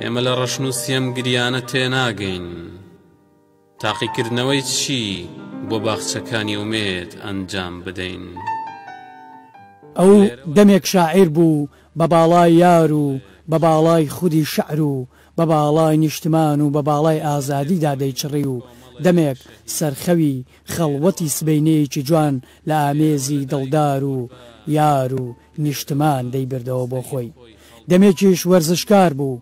ئێمە لە ڕەشن و سێم گریانە تێناگەین تاقیکردنەوەی چی بۆ باخچەکانی ئومێد ئەنجام بدەین. ئەو دەمێک شاعیر بوو بە باڵای یار و بە باڵای خودی شەعر و بە باڵای نیشتمان و بە باڵای ئازادیدا دەیچڕی و دەمێک سەرخەوی خەڵوەتی سبەینەیەکی جوان لە ئامێزی دڵدار و یار و نیشتمان دەیبردەوە بۆ خۆی. دەمێکیش وەرزشکار بوو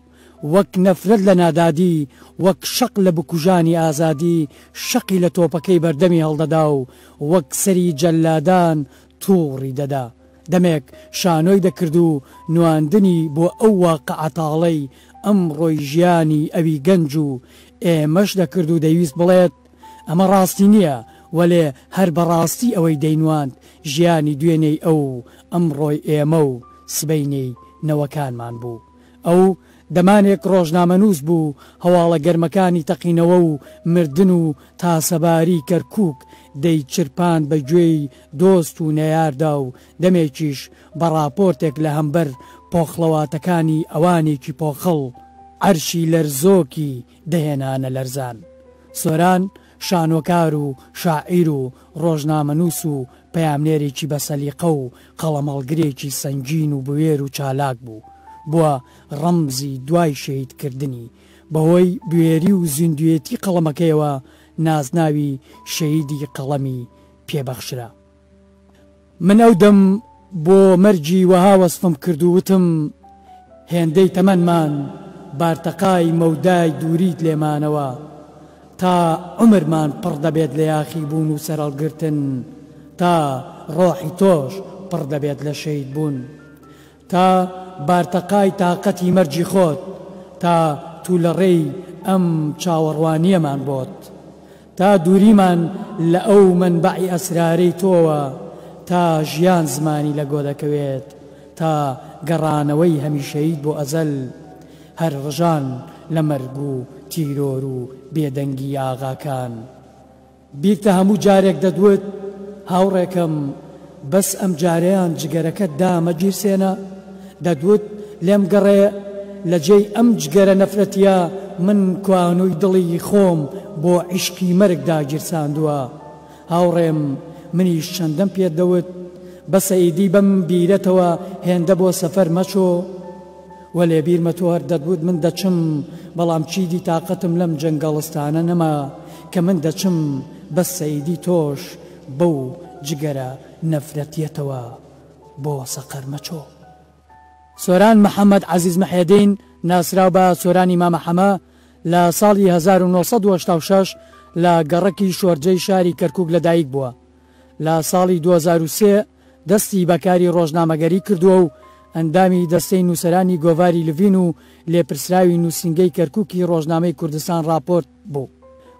وەک نەفرەت لە نادادی وەک شەق لە بکوژانی ئازادی شەقی لە تۆپەکەی بەردەمی هەڵدەدا و وەک سەری جەلادان تووڕی دەدا. دەمێک شانۆی دەکرد و نواندنی بۆ ئەو واقعەتاڵەی ئەم ڕۆی ژیانی ئەوی گەنج و ئێمەش دەکرد و دەیویست بڵێت ئەمە ڕاستی نییە وەلێ هەر بەڕاستی ئەوەی دەینوان ژیانی دوێنەی ئەو ئەم ڕۆی ئێمە و سبەینەی نەوەکانمان بوو. ئەو دەمانێک ڕۆژنامەنووس بوو هەواڵە گەرمەکانی تەقینەوە و مردن و تاسەباری کەرکووک دەی چرپان بە گوێی دۆست و نەیاردا و دەمێکیش بە راپۆرتێک لە هەمبەر پۆخڵەواتەکانی ئەوانێکی پۆخەڵ عەرشی لەرزۆکی دەهێنانە لەرزان. سۆران شانۆکار و شاعیر و ڕۆژنامەنووس و پەیامنێرێکی بەسەلیقە و قەڵەمەڵگرێکی سەنگین و بوێر و چالاک بوو. بووە ڕەمزی دوای شەهیدکردنی بەهۆی بوێری و زیندوێتی قەڵەمەکەیەوە نازناوی شەهیدی قەڵەمی پێبەخشرا. من ئەو دەم بۆ مەرجی وەها وەسفم کرد و وتم هێندەی تەمەنمان بارتەقای مەودای دووریت لێمانەوە تا عومرمان پڕ دەبێت لە یاخی بوون و سەرەڵگرتن تا ڕۆحی تۆش پڕ دەبێت لە شەهید بوون تا بارتەقای تاقەتی مەرجی خۆت تا تو لە ڕێی ئەم چاوەڕوانیەمان بۆت تا دووریمان لە ئەو منبعی ئەسرارەی تۆوە تا ژیان زمانی لە گۆ دەکەوێت تا گەڕانەوەی هەمیشەیت بۆ ئەزەل هەر ڕژان لە مەرگ و تیرۆر و بێدەنگی ئاغاکان. بیرتە هەموو جارێک دەدوت هاوڕێکم بەس ئەم جارەیان جگەرەکەت دامە گیرسێنە دەدوت لێم گەڕێ لە جێی ئەم جگەرە نەفرەتیە من کوانووی دڵی خۆم بۆ عیشکی مەرگدا گیرساندووە. هاوڕێم منیش چەندەم پێ دەوت بە سەیدی بەم بیرەتەوە هێندە بۆ سەفەر مەچۆ وەلێ بیرمە تۆ هەر دەدوت من دەچم بەڵام چیدی تااقەتم لەم جەنگەڵستانە نەما کە من دەچم بە سەیدی تۆش بەو جگەرە نەفرەتیەتەوە بۆ سەقەر مەچۆ. سۆران محەممەد عەزیز مەحێدین ناسراو بە سۆرانی مامەحەمە لە ساڵی 1986 لە گەڕەکی شۆرجەی شاری کەرکووک لەدایک بووە. لە ساڵی 2003 دەستی بەکاری ڕۆژنامەگەری کردووە و ئەندامی دەستەی نووسەرانی گۆڤاری لڤین و لێپرسراوی نووسنگەی کەرکووکی ڕۆژنامەی کوردستان راپۆرت بوو.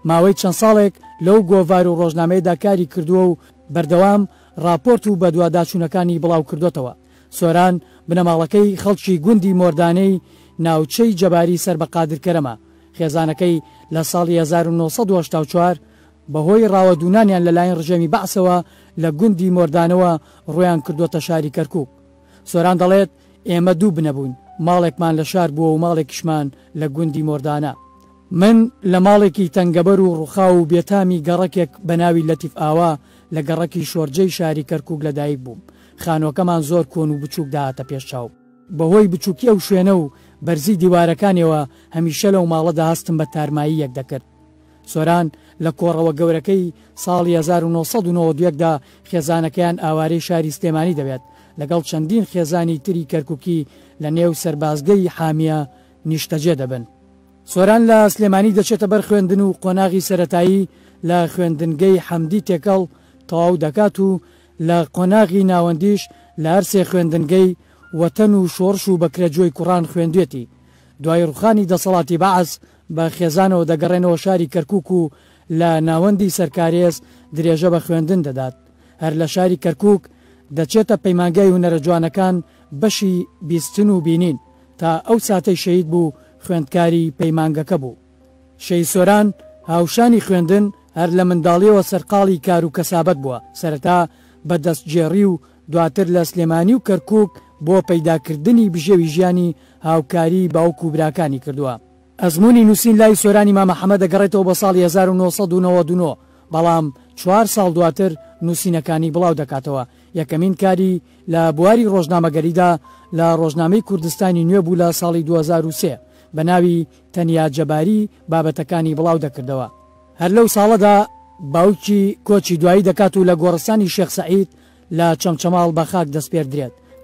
ماوەی چەند ساڵێک لەو گۆڤار و ڕۆژنامەیەدا کاری کردووە و بەردەوام راپۆرت و بە دوواداچوونەکانی بڵاو کردوتەوە. سۆران بنەماڵەکەی خەڵکی گوندی مۆردانەی ناوچەی جەباری سەر بە قادرکەرەمە. خێزانەکەی لە ساڵی 1984 بەهۆی ڕاوەدوونانیان لەلایەن ڕژێمی بەعسەوە لە گوندی مۆردانەوە ڕۆیان کردوتە شاری کەرکووک. سۆران دەڵێت ئێمە دوو بنەبووین ماڵێکمان لە شار بووە و ماڵێکیشمان لە گوندی مۆردانە. من لە ماڵێکی تەنگەبەر و ڕووخا و بێتامی گەڕەکێک بە ناوی لەتیف ئاوا لە گەڕەکی شۆرجەی شاری کەرکووک لەدایک بووم. خانۆکەمان زۆر کۆن و بچووک داهاتە پێشچاو. بەهۆی بچووکی ئەو شوێنە و بەرزی دیوارەکانیەوە هەمیشە لەو ماڵەدا هەستم بە تارمایی یەک دەکرد. سۆران لە کۆڕەوە گەورەکەی ساڵی 1992دا خێزانەکەیان ئاوارەی شاری سلێمانی دەبێت لەگەڵ چەندین خێزانی تری کەرکووکی لە نێو سەربازگەی حامیە نیشتەجێ دەبن. سۆران لە سلێمانی دەچێتە بەر خوێندن و قۆناغی سەرەتایی لە خوێندنگەی حەمدی تێکەڵ تەواو دەکات و لە قۆناغی ناوەندیش لە هەر سێ خوێندنگەی وەتەن و شۆڕش و بەکرێجۆی کوڕان خوێندوێتی. دوای ڕوخانی دەسەڵاتی بەعەز بە خێزانەوە دەگەڕێنەوە شاری کەرکووک و لە ناوەندی سەرکارێز درێژە بە خوێندن دەدات. هەر لە شاری کەرکووک دەچێتە پەیمانگای هونەرە جوانەکان بەشی بیستن و بینین تا ئەو ساتەی شەهید بوو خوێندکاری پەیمانگەکە بوو. شەهید سۆران هاوشانی خوێندن هەر لە منداڵیەوە سەرقاڵی کار و کەسابەت بووە. سەرەتا بە دەستگێڕی و دواتر لە سلێمانی و کەرکووک بۆ پەیداکردنی بژێوی ژیانی هاوکاری باوکو براکانی کردووە. ئەزمموی نووسین لای سۆرانی مامە محەممەد دەگەڕێتەوە بە ساڵی 1999 بەڵام 4 ساڵ دواتر نووسینەکانی بڵاو دەکاتەوە. یەکەمین کاری لە بواری ڕۆژنامەگەریدا لە ڕۆژنامەی کوردستانی نوێ بوو لە ساڵی 2023 بە ناوی تەنیا جەباری بابەتەکانی بڵاو دەکردەوە. هەر لەو ساڵەدا باوکی کۆچی دوایی دەکات و لە گۆڕستانی شێخ سەعید لە چەمچەماڵ بە خاک دەستپێر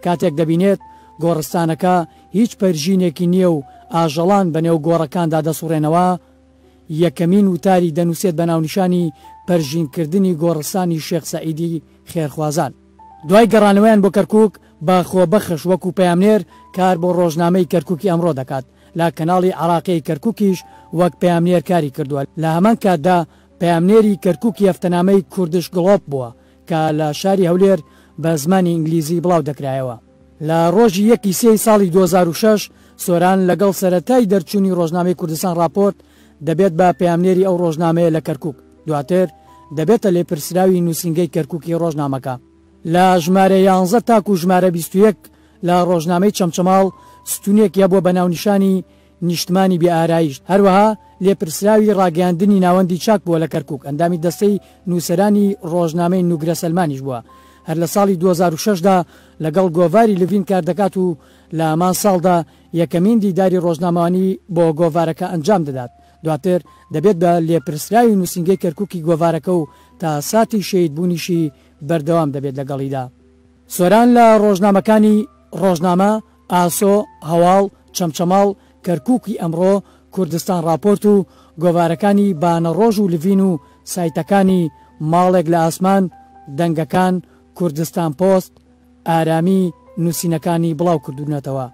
کاتێک دەبینێت گۆڕستانەکە هیچ پەرژینێکی نییە و ئاژەڵان بەنێو گۆڕەکاندا دەسوڕێنەوە. یەکەمین وتاری دەنووسێت بە ناونیشانی پەرژینکردنی گۆڕستانی شێخ سەعیدی خێرخوازان. دوای گەڕانەوەیان بۆ کەرکووک بە خۆبەخش وەکو پەیامنێر کار بۆ ڕۆژنامەی کەرکووکی ئەمڕۆ دەکات. لە کەناڵی عراقی کەرکووکیش وەک پەیامنێر کاری کردووە. لە هەمان کاتدا پەیامنێری کەرکووکی هەفتەنامەی کوردش گڵۆپ بووە کە لە شاری هەولێر بە زمانی ئینگلیزی بڵاو دەکرایەوە. لە ڕۆژی 1 ساڵی 2006 سۆران لەگەڵ سەرەتای دەرچوونی ڕۆژنامەی کوردستان راپۆرت دەبێت بە پەیامنێری ئەو ڕۆژنامەیە لە کەرکووک، دواتر دەبێتە لێپرسراوی نووسینگەی کەرکووکی ڕۆژنامەکە. لە ژمارە 11 تاکو ژمارە 21 لە ڕۆژنامەی چەمچەماڵ ستونێک یا بۆ بە ناونیشانی نیشتمانی بێئارایش. هەروەها لێپرسراوی ڕاگەاندنی ناوەندی چاک بووە لە کەرکووک. ئەندامی دەستەی نووسەرانی ڕۆژنامەی نوگرە سەلمانیش بووە. هەر لە ساڵی 2006دا لەگەڵ گۆڤاری لڤین کار دەکات و لە هەمان ساڵدا یەکەمین دیداری ڕۆژنامەوانی بۆ گۆڤارەکە ئەنجام دەدات. دواتر دەبێت بە لێپرسراوی نووسینگەی کەرکووکی گۆڤارەکە و تا ساتی شەیدبوونیشی بەردەوام دەبێت لەگەڵیدا. سۆران لە ڕۆژنامەکانی ڕۆژنامە، ئاسۆ، هەواڵ، چەمچەماڵ، کەرکووکی ئەمڕۆ، کوردستان راپۆرت و گۆڤارەکانی بانەڕۆژ و لڤین و سایتەکانی ماڵێک لە ئاسمان، دەنگەکان، کوردستان پۆست، ئارامی نووسینەکانی بڵاو کردوونەتەوە.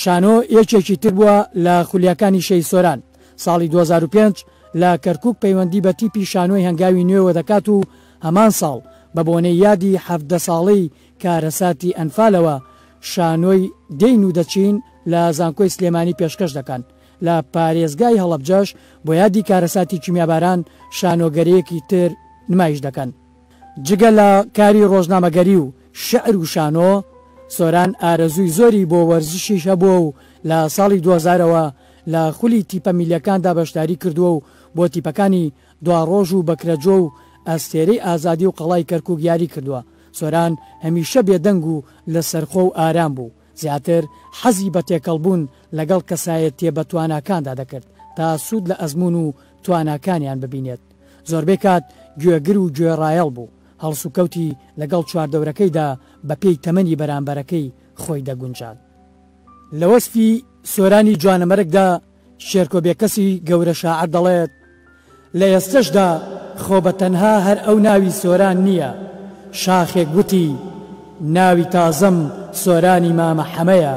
شانۆ یەکێکی تر بووە لە خولیەکانی شەی سۆران. ساڵی 2005 لە کەرکووک پەیوەندی بە تیپی شانۆی هەنگاوی نوێوە دەکات و هەمان ساڵ بە بۆنەی یادی 17 ساڵەی کارەساتی ئەنفالەوە شانۆی دەین و دەچین لە زانکۆی سلێمانی پێشکەش دەکەن. لە پارێزگای هەڵەبجەش بۆ یادی کارەساتی کیمیاباران شانۆگەرەیەکی تر نمایش دەکەن. جگە لە کاری ڕۆژنامەگەری و شعر و شانۆ، سۆران ئارەزووی زۆری بۆ وەرزشیش هەبووە و لە ساڵی 2000ەوە لە خولی تیپە میلیەکاندا بەشداری کردووە و بۆ تیپەکانی دواڕۆژ و بەکرەجۆ و ئەستێرەی ئازادی و قەڵای کەرکووک یاری کردووە. سۆران هەمیشە بێدەنگ و لە سەرخۆ و ئارام بوو. زیاتر حەزی بە تێکەڵبوون لەگەڵ کەسایەتیە بە تواناکاندا دەکرد تا سوود لە ئەزمون و تواناکانیان ببینێت. زۆربەی کات گوێگر و گوێڕایەڵ بوو. هەڵسوکەوتی لەگەڵ چواردەورەکەیدا بە پێی تەمەنی بەرامبەرەکەی خۆی دەگونجان. لە وەسفی سۆرانی جوانەمەرگدا شێرکۆبێکەسی گەورە شاعر دەڵێت: لە ئێستەشدا خۆ بە تەنها هەر ئەو ناوی سۆران نییە، شاخێک گوتی ناوی تازەم سۆرانی مامە حەمەیە،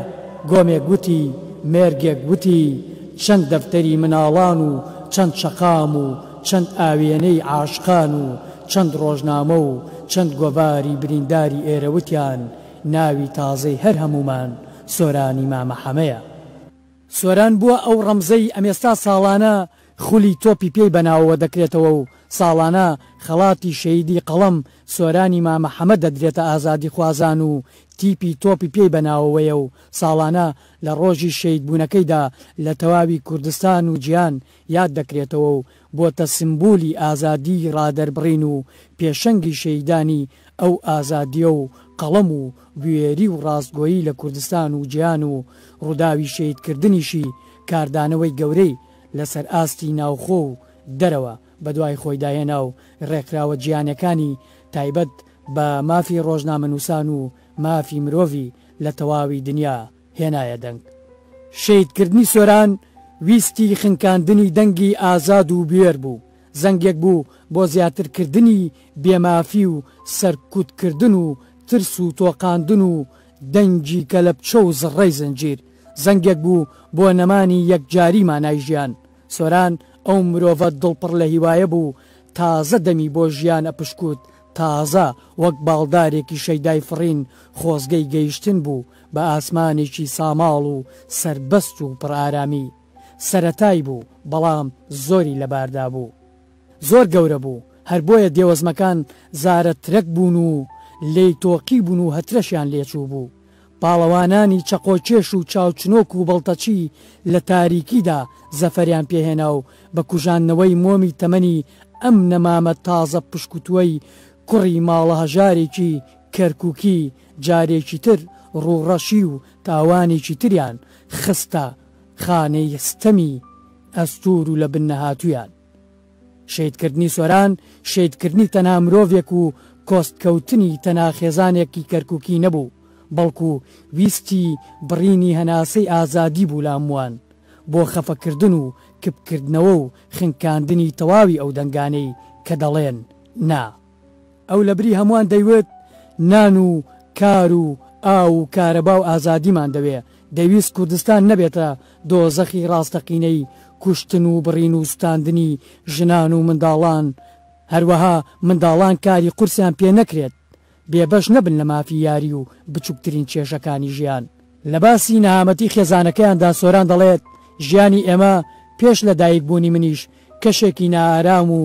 گۆمێک گوتی مێرگێک گوتی چەند دەفتەری مناڵان و چەند شەقام و چەند ئاوێنەی عاشقان و چەند ڕۆژنامە و چەند گۆڤاری برینداری ئێرەوتیان ناوی تازەی هەر هەمومان سۆرانی مامە حەمەیە. سۆران بووە ئەو ڕەمزەی ئەمێستا ساڵانە خولی تۆپی پێی بەناوەوە دەکرێتەوە و ساڵانە خەڵاتی شەیدی قەڵەم سۆرانی مامە حەمەد دەدرێتە ئازادی خوازان و تیپی تۆپی پێی بەناوەوەیە و ساڵانە لە ڕۆژی شەیدبوونەکەیدا لە تەواوی کوردستان و گیان یاد دەکرێتەوە و بۆتە سمبولی ئازادی ڕادەربڕین و پێشەنگی شەیدانی ئەو ئازادیە و قەڵەم و گوێری و ڕاستگۆیی لە کوردستان و گیان و ڕووداوی شەیدکردنیشی کاردانەوەی گەورەی لەسەر ئاستی ناوخۆ و دەرەوە بە دوای خۆی داهێنا و ڕێکراوە گیانەکانی تایبەت بە مافی ڕۆژنامەنووسان و مافی مرۆڤی لە تەواوی دنیا هێنایە دەنگ. شەیدکردنی سۆران ویستی خنکاندنی دەنگی ئازاد و بێر بوو. زەنگێک بوو بۆ زیاترکردنی بێمافی و سەرکوتکردن و ترس و تۆقاندن و دەنگی کەلەپچە و زڕەی زەنجیر. زەنگێک بوو بۆ نەمانی یەکجاری مانای ژیان. سۆران ئەو مرۆڤە دڵپڕ لە هیوایە بوو تازە دەمی بۆ ژیان ئەپشکوت، تازە وەک باڵدارێکی شەیدای فڕین خۆزگەی گەیشتن بوو بە ئاسمانێکی ساماڵ و سربەست و پڕئارامی. سەرەتای بوو بەڵام زۆری لەباردا بوو، زۆر گەورە بوو، هەر بۆیە دێوەزمەکان زارەترەک بوون و لێی تۆقی بوون و هەترەشیان لێچوو بوو. پاڵەوانانی چەقۆکێش و چاوچنۆک و بەڵتەچی لە تاریکیدا زەفەریان پێهێنا و بە کوژانەوەی مۆمی تەمەنی ئەم نەمامە تازە پشکوتووەی کوڕی ماڵە هەژارێکی کەرکووکی جارێکی تر ڕووڕەشی و تاوانێکی تریان خستە خانەی ستەمی ئەستور و لە بن نەهاتوویان. شەیدکردنی سۆران شەیدکردنی تەنها مرۆڤێک و کۆستکەوتنی تەنها خێزانێکی کەرکووکی نەبوو، بەڵکو ویستی بڕینی هەناسەی ئازادی بوو لاموان بۆ خەفەکردن و کپکردنەوە و خنکاندنی تەواوی ئەو دەنگانەی کە دەڵێن نا. ئەو لەبری هەمووان دەیوت نان و کار و ئاو و کارەبا و ئازادیمان دەوێ، دەویست کوردستان نەبێتە دۆزەخی ڕاستەقینەی کوشتن و بڕین و ستاندنی ژنان و منداڵان، هەروەها منداڵان کاری قورسیان پێ نەکرێت بێبەش نەبن لە مافی یاری و بچووکترین کێشەکانی ژیان. لە باسی نەهامەتی خێزانەکەیاندا سۆران دەڵێت ژیانی ئێمە پێش لە دایکبوونی منیش کەشێکی نائارام و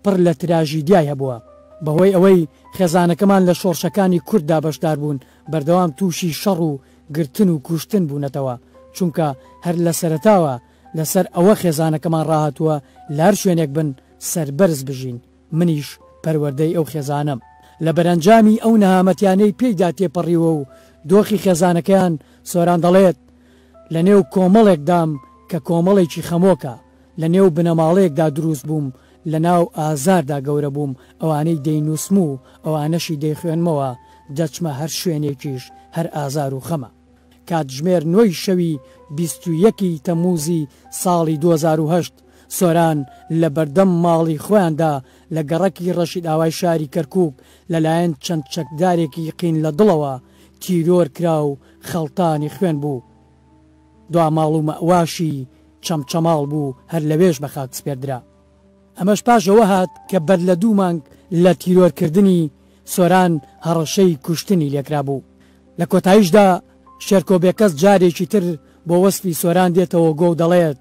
پڕ لە تراژیدیای هەبووە، بەهۆی ئەوەی خێزانەکەمان لە شۆڕشەکانی کورددا بەشدار بوون بەردەوام تووشی شەڕ و گرتن و کوشتن بوونەتەوە، چونکە هەر لە سەرەتاوە لەسەر ئەوە خێزانەکەمان ڕاهاتووە لە هەر شوێنێک بن سەربەرز بژین، منیش پەروەردەی ئەو خێزانم. لە بەرەنجامی ئەو نەهامەتیانەی پێیدا تێپەڕیوە و دۆخی خێزانەکەیان سۆران دەڵێت لە نێو کۆمەڵێکدام کە کۆمەڵێکی خەمۆکە، لە نێو بنەماڵەیەکدا دروست بووم، لە ناو ئازاردا گەورە بووم، ئەوانەی دەینووسم و ئەوانەشی دەیخوێنمەوە، دەچمە هەر شوێنێکیش هەر ئازار و خەمە. کاتژمێر 9 شەوی 21 تەمووزی ساڵی 2008 سۆران لە بەردەم ماڵی خۆیاندا لە گەڕەکی ڕەشید ئاوای شاری کەرکووک لەلایەن چەند چەکدارێکی قین لە دڵەوە تیرۆر کرا و خەڵتانی خوێن بوو. دوا ماڵ و مەواشی چەمچەماڵ بوو، هەر لەوێش بە خاک سپێردرا. ئەمەش پاشەوە هات کە بەر لە 2 مانگ لە تیرۆرکردنی سۆران هەڕەشەی کوشتنی لێکرا بوو. لە کۆتاییشدا شێرکۆبێکەس جارێکی تر بۆ وەسفی سۆران دێتەوە گۆ و دەڵێت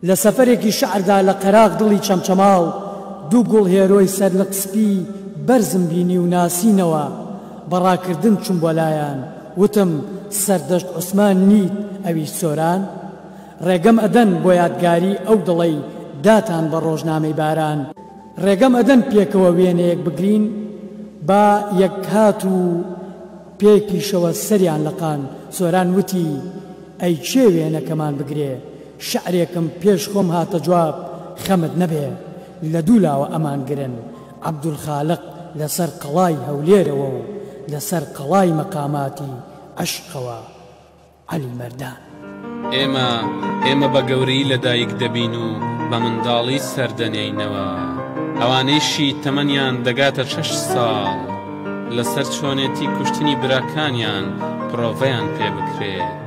لە سەفەرێکی شعردا لە قەراق دڵی چەمچەماڵ 2 گوڵ هێرۆی سەر لە قسپی بەرزم بینی و ناسینەوە، بەڕاکردن چوم بۆ لایەن وتم سەردەشت عوسمان نیت ئەوی سۆران، ڕێگەم ئەدەن بۆ یادگاری ئەو دڵەی داتان بە ڕۆژنامەی باران، ڕێگەم ئەدەن پێکەوە وێنەیەک بگرین با یەک هات و پێکیشەوە سەریان لەقان. سۆران وتی ئەی چێ وێنەکەمان بگرێ، شعرێکم پێش خۆم هاتە جواب، خەمت نەبێ لە دوولاوە ئەمان گرن، عەبدولخالق لەسەر قەڵای هەولێرەوە و لەسەر قەڵای مەقاماتی عەشقەوە عەلی مەردان. ئێمە بە گەورەی لەدایک دەبین و بە منداڵی سەردەنێینەوە، ئەوانەیشی تەمەنیان دەگاتە 6 ساڵ لەسەر چۆنێتی کوشتنی براکانیان پرۆڤەیان پێ بکرێت.